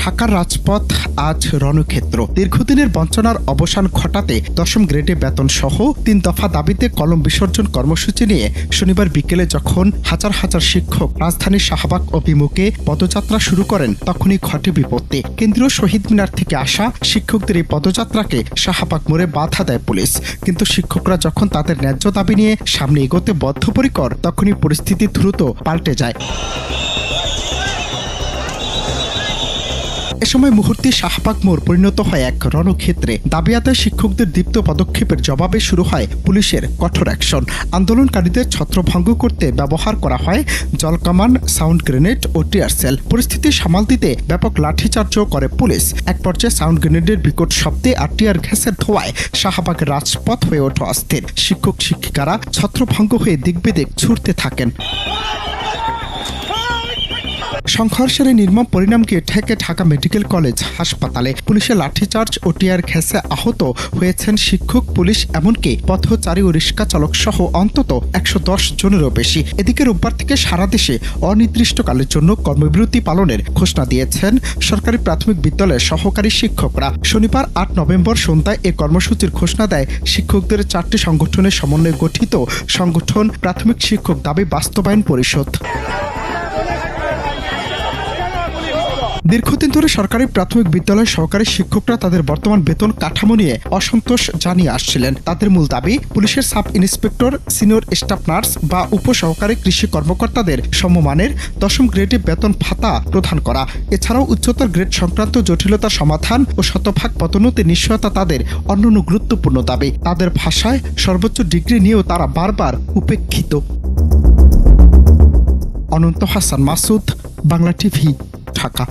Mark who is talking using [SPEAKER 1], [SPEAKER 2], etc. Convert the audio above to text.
[SPEAKER 1] ঢাকার রাজপথ আজ রণক্ষেত্র। দীর্ঘদিনের বঞ্চনার অবসান ঘটাতে ১০ম গ্রেডে বেতন সহ ৩ দফা দাবিতে কলম বিসর্জন কর্মসূচি নিয়ে শনিবার বিকেলে যখন হাজার হাজার শিক্ষক রাজধানীর শাহবাগ অভিমুখে পদযাত্রা শুরু করেন, তখনই ঘটে বিপত্তি। কেন্দ্রীয় শহীদ মিনার থেকে আসা শিক্ষকদের এই পদযাত্রাকে শাহবাগ মোড়ে বাধা দেয় পুলিশ। কিন্তু শিক্ষকরা যখন তাদের ন্যায্য দাবি নিয়ে সামনে এগোতে বদ্ধপরিকর, তখনই পরিস্থিতি দ্রুত পাল্টে যায়। এ সময় মুহূর্তে শাহবাগ মোড় পরিণত হয় এক রণক্ষেত্রে। দাবি আদায় শিক্ষকদের দীপ্ত পদক্ষেপের জবাবে শুরু হয় পুলিশের কঠোর অ্যাকশন। আন্দোলনকারীদের ছত্রভঙ্গ করতে ব্যবহার করা হয় জলকামান, সাউন্ড গ্রেনেড ও টিয়ার সেল। পরিস্থিতি সামাল দিতে ব্যাপক লাঠিচার্জও করে পুলিশ। এক পর্যায়ে সাউন্ড গ্রেনেডের বিকট শব্দে আর টিয়ার গ্যাসের ধোঁয়ায় শাহবাগের রাজপথ হয়ে ওঠে অস্থির। শিক্ষক শিক্ষিকারা ছত্রভঙ্গ হয়ে দিকবিদিক ছুটতে থাকেন। সংঘর্ষের নির্মম পরিণামকে ঠেকে ঢাকা মেডিকেল কলেজ হাসপাতালে। পুলিশের লাঠিচার্জ ও টিয়ার গ্যাসে আহত হয়েছেন শিক্ষক, পুলিশ, এমনকি পথচারী ও রিক্সা চালক সহ অন্তত ১১০ জনেরও বেশি। এদিকে রোববার থেকে সারা দেশে অনির্দিষ্টকালের জন্য কর্মবিরতি পালনের ঘোষণা দিয়েছেন সরকারি প্রাথমিক বিদ্যালয়ের সহকারী শিক্ষকরা। শনিবার ৮ নভেম্বর সন্ধ্যায় এ কর্মসূচির ঘোষণা দেয় শিক্ষকদের 4টি সংগঠনের সমন্বয়ে গঠিত সংগঠন প্রাথমিক শিক্ষক দাবি বাস্তবায়ন পরিষদ। দীর্ঘদিন ধরে সরকারি প্রাথমিক বিদ্যালয়ের সহকারী শিক্ষকরা তাদের বর্তমান বেতন কাঠামো নিয়ে অসন্তোষ জানিয়ে আসছিলেন। তাদের মূল দাবি পুলিশের sub inspector, senior staff nurse বা উপসহকারী কৃষি কর্মকর্তাদের সমমানের ১০ম গ্রেডে বেতন ভাতা প্রদান করা। এছাড়াও উচ্চতর গ্রেড সংক্রান্ত জটিলতার সমাধান ও শতভাগ পদোন্নতির নিশ্চয়তা তাদের অন্যান্য গুরুত্বপূর্ণ দাবি। তাদের ভাষায় সর্বোচ্চ ডিগ্রি নিয়েও তারা বারবার উপেক্ষিত। অনন্ত হাসান মাসুদ, বাংলা টিভি, ঢাকা।